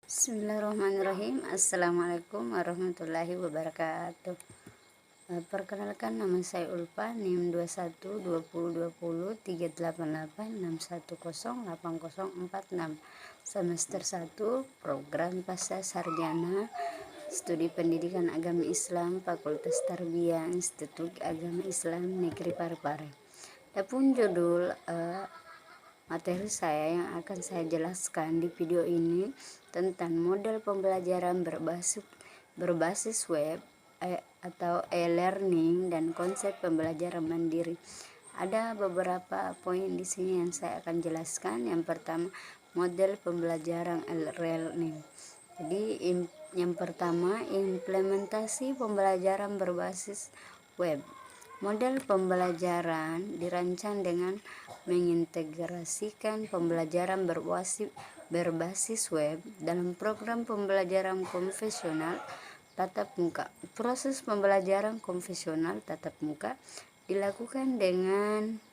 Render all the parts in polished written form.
Bismillahirrahmanirrahim. Assalamualaikum warahmatullahi wabarakatuh. Perkenalkan, nama saya Ulfa, NIM 21 20 20 388 610 8046, semester 1, program pasca sarjana studi pendidikan agama Islam, Fakultas Tarbiyah, Institut Agama Islam Negeri Parepare. Adapun judul materi saya yang akan saya jelaskan di video ini tentang model pembelajaran berbasis web atau e-learning dan konsep pembelajaran mandiri. Ada beberapa poin di sini yang saya akan jelaskan. Yang pertama, model pembelajaran e-learning. Jadi yang pertama, implementasi pembelajaran berbasis web. Model pembelajaran dirancang dengan mengintegrasikan pembelajaran berbasis web dalam program pembelajaran konvensional tatap muka. Proses pembelajaran konvensional tatap muka dilakukan dengan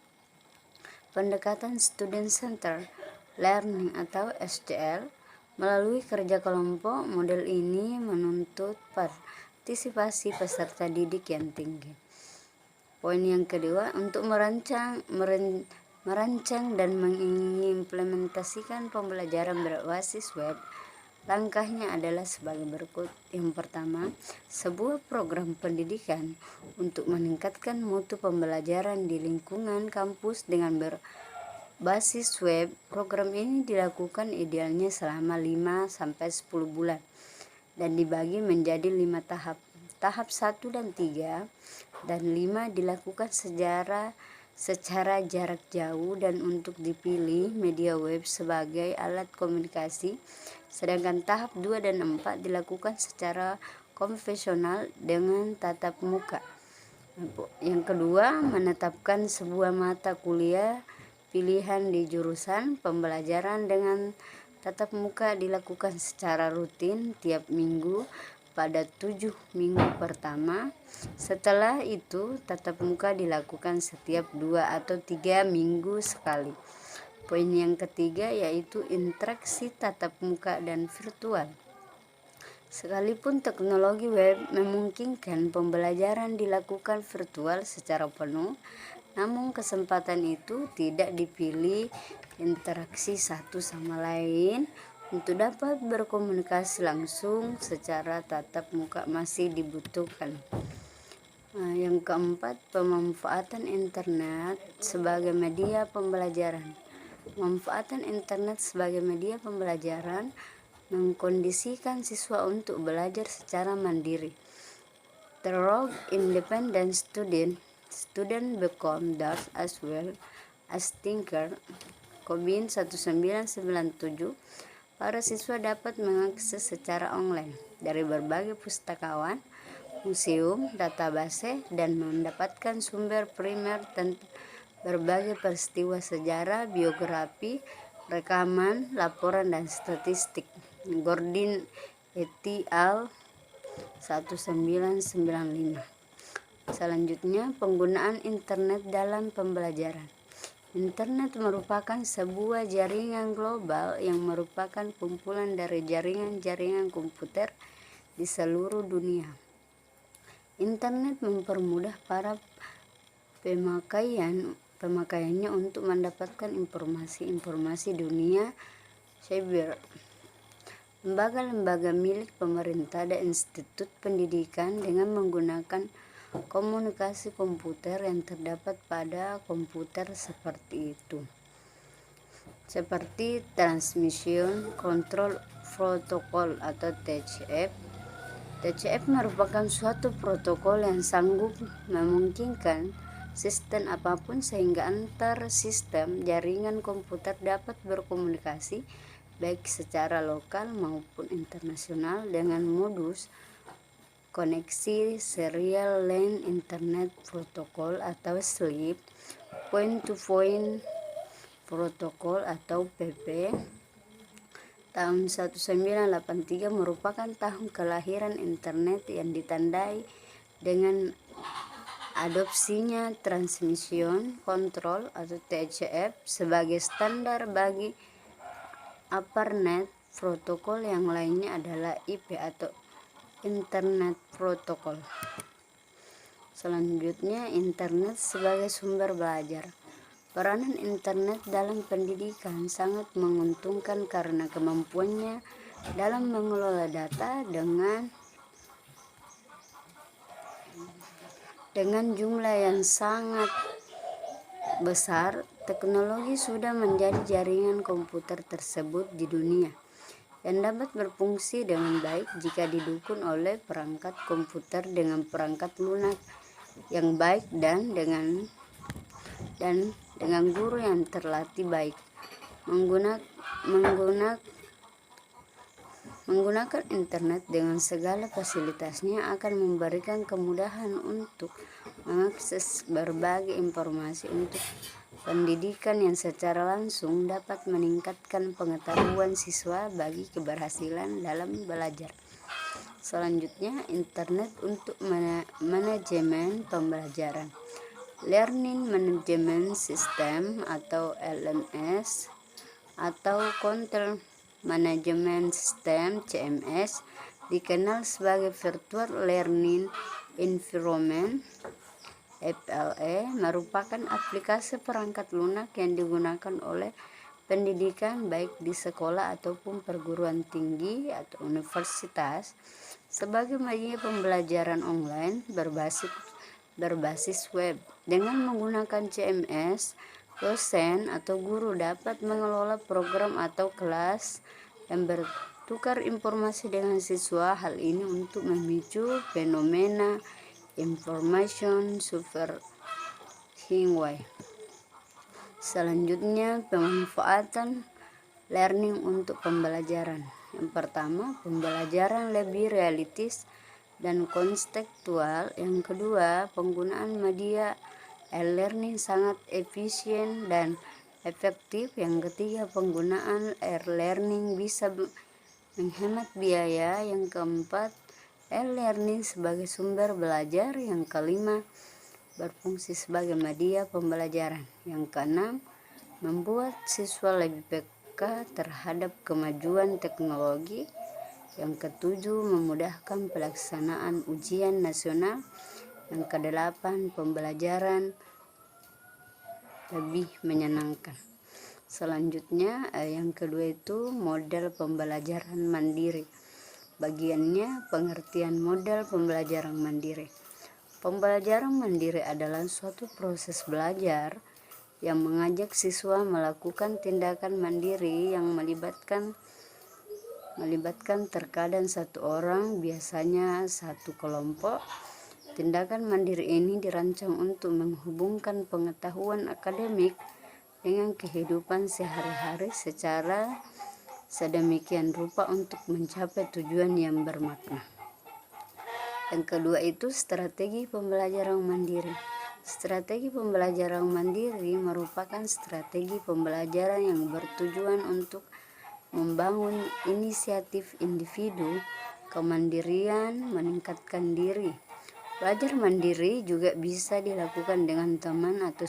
pendekatan Student Center Learning atau SCL. Melalui kerja kelompok, model ini menuntut partisipasi peserta didik yang tinggi. Poin yang kedua, untuk merancang dan mengimplementasikan pembelajaran berbasis web, langkahnya adalah sebagai berikut. Yang pertama, sebuah program pendidikan untuk meningkatkan mutu pembelajaran di lingkungan kampus dengan berbasis web. Program ini dilakukan idealnya selama 5-10 bulan dan dibagi menjadi 5 tahap. Tahap 1 dan 3 dan 5 dilakukan secara jarak jauh dan untuk dipilih media web sebagai alat komunikasi, sedangkan tahap 2 dan 4 dilakukan secara konvensional dengan tatap muka. Yang kedua, menetapkan sebuah mata kuliah pilihan di jurusan pembelajaran dengan tatap muka dilakukan secara rutin tiap minggu pada 7 minggu pertama. Setelah itu, tatap muka dilakukan setiap 2 atau 3 minggu sekali. Poin yang ketiga yaitu interaksi tatap muka dan virtual. Sekalipun teknologi web memungkinkan pembelajaran dilakukan virtual secara penuh, namun kesempatan itu tidak dipilih. Interaksi satu sama lain untuk dapat berkomunikasi langsung secara tatap muka masih dibutuhkan. Yang keempat, pemanfaatan internet sebagai media pembelajaran. Pemanfaatan internet sebagai media pembelajaran mengkondisikan siswa untuk belajar secara mandiri. Through independent student become thus as well as thinker. Kobin 1997. Para siswa dapat mengakses secara online dari berbagai pustakawan, museum, database, dan mendapatkan sumber primer tentang berbagai peristiwa sejarah, biografi, rekaman, laporan, dan statistik. Gordon et al. 1995. Selanjutnya, penggunaan internet dalam pembelajaran. Internet merupakan sebuah jaringan global yang merupakan kumpulan dari jaringan-jaringan komputer di seluruh dunia. Internet mempermudah para pemakaiannya untuk mendapatkan informasi dunia cyber. Lembaga-lembaga milik pemerintah dan institut pendidikan dengan menggunakan komunikasi komputer yang terdapat pada komputer seperti Transmission Control Protocol atau TCP. TCP merupakan suatu protokol yang sanggup memungkinkan sistem apapun sehingga antar sistem jaringan komputer dapat berkomunikasi baik secara lokal maupun internasional dengan modus koneksi serial LAN Internet Protocol atau SLIP, Point-to-Point Protocol atau PP. Tahun 1983 merupakan tahun kelahiran internet yang ditandai dengan adopsinya Transmission Control atau TCP sebagai standar bagi ARPANET protokol yang lainnya adalah IP atau Internet Protocol. Selanjutnya, internet sebagai sumber belajar. Peranan internet dalam pendidikan sangat menguntungkan karena kemampuannya dalam mengelola data dengan jumlah yang sangat besar. Teknologi sudah menjadi jaringan komputer tersebut di dunia yang dapat berfungsi dengan baik jika didukung oleh perangkat komputer dengan perangkat lunak yang baik dan dengan guru yang terlatih baik. Menggunakan internet dengan segala fasilitasnya akan memberikan kemudahan untuk mengakses berbagai informasi untuk pendidikan yang secara langsung dapat meningkatkan pengetahuan siswa bagi keberhasilan dalam belajar. Selanjutnya, internet untuk manajemen pembelajaran. Learning Management System atau LMS atau Content Management System CMS dikenal sebagai Virtual Learning Environment VLE, merupakan aplikasi perangkat lunak yang digunakan oleh pendidikan baik di sekolah ataupun perguruan tinggi atau universitas sebagai media pembelajaran online berbasis web. Dengan menggunakan CMS, dosen atau guru dapat mengelola program atau kelas dan bertukar informasi dengan siswa. Hal ini untuk memicu fenomena information superhighway. Selanjutnya, pemanfaatan learning untuk pembelajaran. Yang pertama, pembelajaran lebih realistis dan kontekstual. Yang kedua, penggunaan media e-learning sangat efisien dan efektif. Yang ketiga, penggunaan e-learning bisa menghemat biaya. Yang keempat, e-learning sebagai sumber belajar. Yang kelima, berfungsi sebagai media pembelajaran. Yang keenam, membuat siswa lebih peka terhadap kemajuan teknologi. Yang ketujuh, memudahkan pelaksanaan ujian nasional. Yang kedelapan, pembelajaran lebih menyenangkan. Selanjutnya, yang kedua itu model pembelajaran mandiri. Bagiannya, pengertian model pembelajaran mandiri. Pembelajaran mandiri adalah suatu proses belajar yang mengajak siswa melakukan tindakan mandiri yang melibatkan terkadang satu orang, biasanya satu kelompok. Tindakan mandiri ini dirancang untuk menghubungkan pengetahuan akademik dengan kehidupan sehari-hari secara sedemikian rupa untuk mencapai tujuan yang bermakna. Yang kedua itu strategi pembelajaran mandiri. Strategi pembelajaran mandiri merupakan strategi pembelajaran yang bertujuan untuk membangun inisiatif individu, kemandirian, meningkatkan diri. Belajar mandiri juga bisa dilakukan dengan teman atau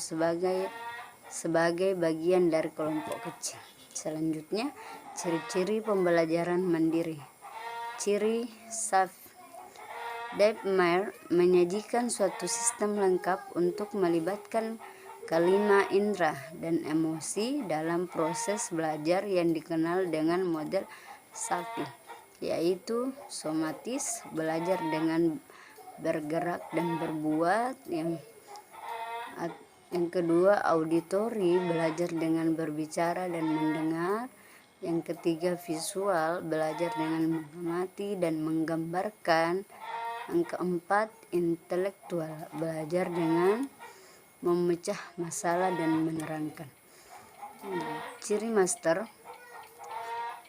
sebagai bagian dari kelompok kecil. Selanjutnya, ciri-ciri pembelajaran mandiri. Ciri Saf Dave Meyer menyajikan suatu sistem lengkap untuk melibatkan kelima indera dan emosi dalam proses belajar yang dikenal dengan model SAFI, yaitu somatis, belajar dengan bergerak dan berbuat. Yang kedua, auditori, belajar dengan berbicara dan mendengar. Yang ketiga, visual, belajar dengan mengamati dan menggambarkan. Yang keempat, intelektual, belajar dengan memecah masalah dan menerangkan. Ciri master.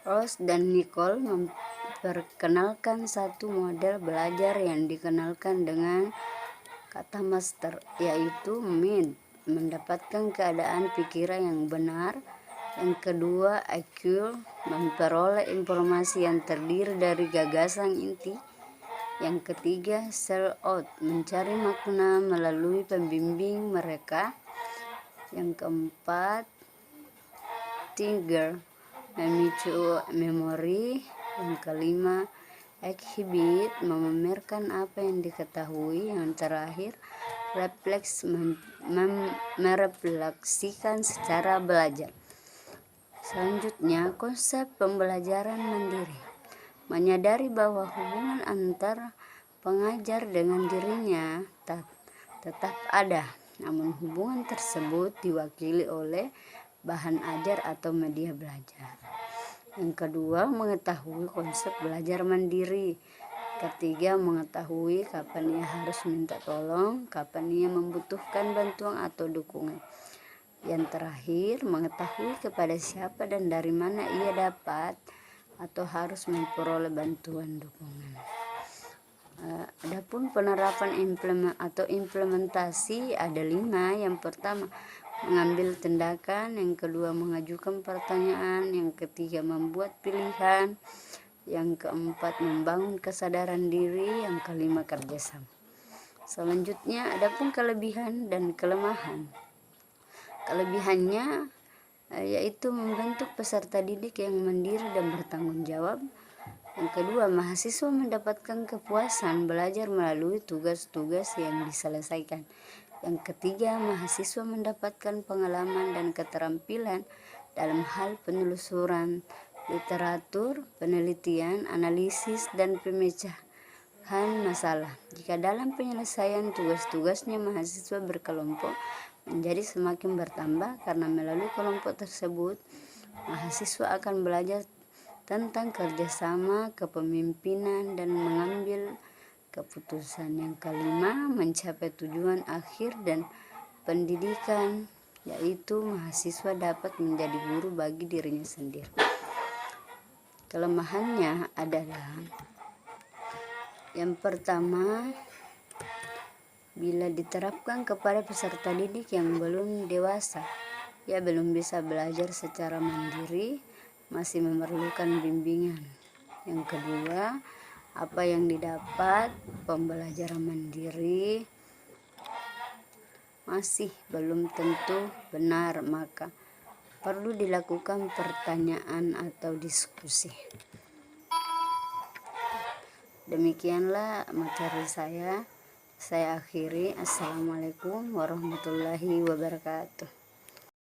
Ross dan Nicole memperkenalkan satu model belajar yang dikenalkan dengan kata master, yaitu mendapatkan keadaan pikiran yang benar. Yang kedua, IQ, memperoleh informasi yang terdiri dari gagasan inti. Yang ketiga, sell out, mencari makna melalui pembimbing mereka. Yang keempat, Tiger, memicu memori. Yang kelima, exhibit, memamerkan apa yang diketahui. Yang terakhir, refleks, merefleksikan secara belajar. Selanjutnya, konsep pembelajaran mandiri. Menyadari bahwa hubungan antar pengajar dengan dirinya tetap ada, namun hubungan tersebut diwakili oleh bahan ajar atau media belajar. Yang kedua, mengetahui konsep belajar mandiri. Ketiga, mengetahui kapan ia harus minta tolong, kapan ia membutuhkan bantuan atau dukungan. Yang terakhir, mengetahui kepada siapa dan dari mana ia dapat atau harus memperoleh bantuan dukungan. Adapun penerapan implementasi ada 5. Yang pertama, mengambil tindakan. Yang kedua, mengajukan pertanyaan. Yang ketiga, membuat pilihan. Yang keempat, membangun kesadaran diri. Yang kelima, kerjasama. Selanjutnya, adapun kelebihan dan kelemahan. Kelebihannya yaitu membentuk peserta didik yang mandiri dan bertanggung jawab. Yang kedua, mahasiswa mendapatkan kepuasan belajar melalui tugas-tugas yang diselesaikan. Yang ketiga, mahasiswa mendapatkan pengalaman dan keterampilan dalam hal penelusuran literatur, penelitian, analisis, dan pemecahan masalah. Jika dalam penyelesaian tugas-tugasnya mahasiswa berkelompok menjadi semakin bertambah, karena melalui kelompok tersebut mahasiswa akan belajar tentang kerjasama, kepemimpinan, dan mengambil keputusan. Yang kelima, mencapai tujuan akhir dan pendidikan, yaitu mahasiswa dapat menjadi guru bagi dirinya sendiri. Kelemahannya adalah yang pertama, bila diterapkan kepada peserta didik yang belum dewasa, ia belum bisa belajar secara mandiri, masih memerlukan bimbingan. Yang kedua, apa yang didapat pembelajaran mandiri masih belum tentu benar, maka perlu dilakukan pertanyaan atau diskusi. Demikianlah materi saya akhiri. Assalamualaikum warahmatullahi wabarakatuh.